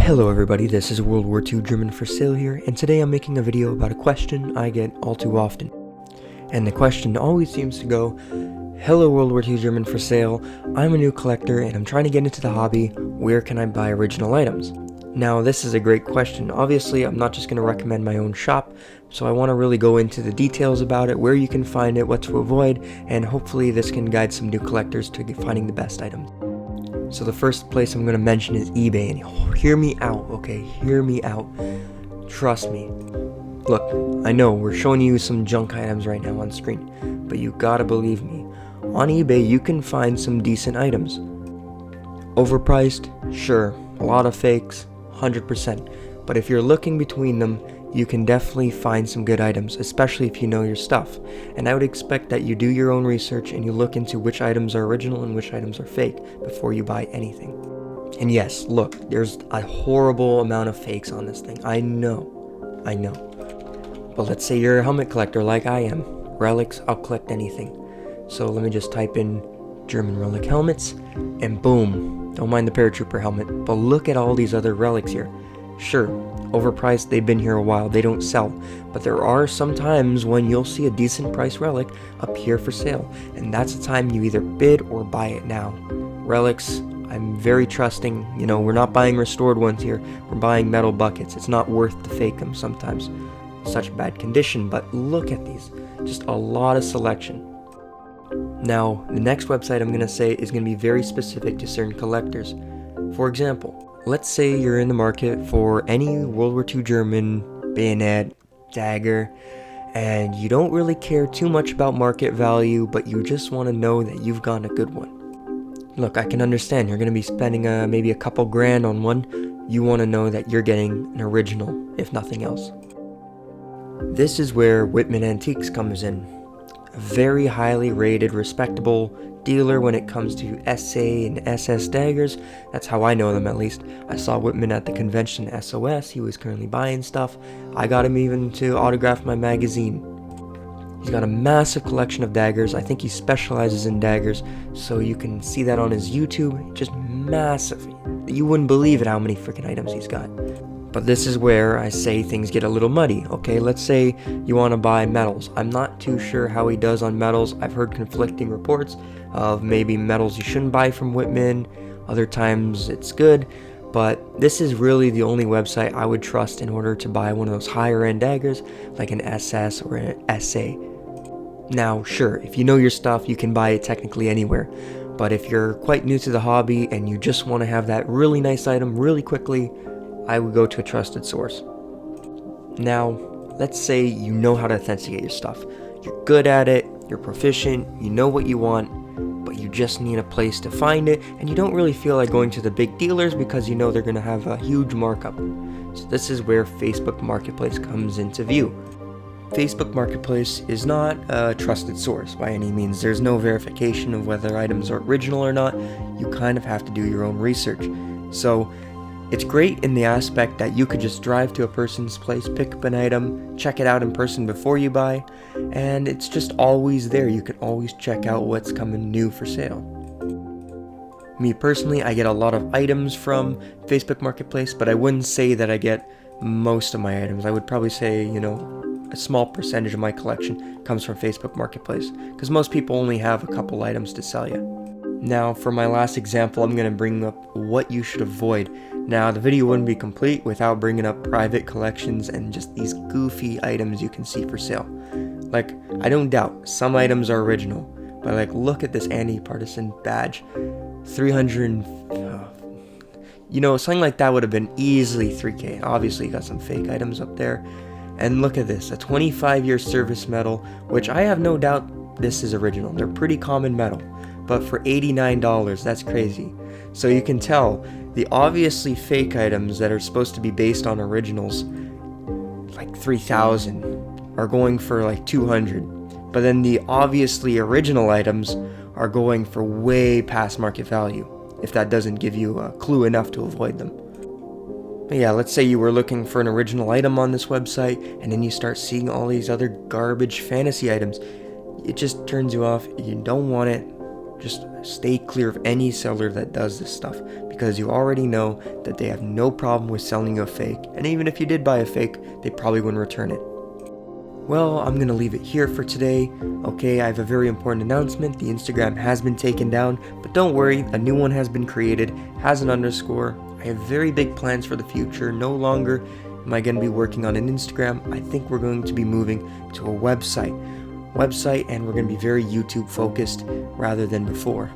Hello everybody, this is World War II German for Sale here, and today I'm making a video about a question I get all too often. And the question always seems to go, hello World War II German for Sale, I'm a new collector and I'm trying to get into the hobby, where can I buy original items? Now this is a great question. Obviously I'm not just going to recommend my own shop, so I want to really go into the details about it, where you can find it, what to avoid, and hopefully this can guide some new collectors to finding the best items. So the first place I'm going to mention is eBay, and hear me out, okay? Hear me out. Trust me. Look, I know we're showing you some junk items right now on screen, but you gotta believe me. On eBay, you can find some decent items. Overpriced? Sure. A lot of fakes? 100%. But if you're looking between them, you can definitely find some good items, especially if you know your stuff. And I would expect that you do your own research and you look into which items are original and which items are fake before you buy anything. And yes, look, there's a horrible amount of fakes on this thing. I know. But let's say you're a helmet collector like I am. Relics, I'll collect anything. So let me just type in German relic helmets, and boom. Don't mind the paratrooper helmet, but look at all these other relics here. Sure, overpriced, they've been here a while, they don't sell, but there are some times when you'll see a decent price relic appear for sale, and that's the time you either bid or buy it now. Relics, I'm very trusting. We're not buying restored ones here, we're buying metal buckets. It's not worth to fake them sometimes. Such bad condition, but look at these, just a lot of selection. Now, the next website I'm going to say is going to be very specific to certain collectors. For example, let's say you're in the market for any World War II German bayonet, dagger, and you don't really care too much about market value, but you just want to know that you've gotten a good one. Look, I can understand you're going to be spending maybe a couple grand on one. You want to know that you're getting an original, if nothing else. This is where Whitman Antiques comes in. A very highly rated, respectable dealer when it comes to SA and SS daggers. That's how I know them, at least. I saw Whitman at the convention SOS. He was currently buying stuff. I got him even to autograph my magazine. He's got a massive collection of daggers. I think he specializes in daggers, so you can see that on his YouTube. Just massive. You wouldn't believe it how many freaking items he's got. But this is where I say things get a little muddy. Okay, let's say you want to buy metals. I'm not too sure how he does on metals. I've heard conflicting reports of maybe metals you shouldn't buy from Whitman. Other times it's good. But this is really the only website I would trust in order to buy one of those higher end daggers like an SS or an SA. Now, sure, if you know your stuff, you can buy it technically anywhere. But if you're quite new to the hobby and you just want to have that really nice item really quickly, I would go to a trusted source. Now, let's say you know how to authenticate your stuff. You're good at it, you're proficient, you know what you want, but you just need a place to find it, and you don't really feel like going to the big dealers because you know they're going to have a huge markup. So this is where Facebook Marketplace comes into view. Facebook Marketplace is not a trusted source by any means. There's no verification of whether items are original or not. You kind of have to do your own research. So it's great in the aspect that you could just drive to a person's place, pick up an item, check it out in person before you buy, and it's just always there. You can always check out what's coming new for sale. Me personally, I get a lot of items from Facebook Marketplace, but I wouldn't say that I get most of my items. I would probably say, a small percentage of my collection comes from Facebook Marketplace, because most people only have a couple items to sell you. Now, for my last example, I'm going to bring up what you should avoid. Now, the video wouldn't be complete without bringing up private collections and just these goofy items you can see for sale. Like, I don't doubt some items are original, but look at this anti-partisan badge. 300 something like that would have been easily 3K. Obviously, you got some fake items up there. And look at this, a 25-year service medal, which I have no doubt this is original. They're pretty common metal. But for $89, that's crazy. So you can tell the obviously fake items that are supposed to be based on originals, like 3,000, are going for like 200. But then the obviously original items are going for way past market value, if that doesn't give you a clue enough to avoid them. But yeah, let's say you were looking for an original item on this website, and then you start seeing all these other garbage fantasy items. It just turns you off. You don't want it. Just stay clear of any seller that does this stuff, because you already know that they have no problem with selling you a fake, and even if you did buy a fake, they probably wouldn't return it. Well, I'm gonna leave it here for today. Okay, I have a very important announcement. The Instagram has been taken down, but don't worry, a new one has been created, has an underscore. I have very big plans for the future. No longer am I gonna be working on an Instagram. I think we're going to be moving to a website, and we're gonna be very YouTube focused rather than before.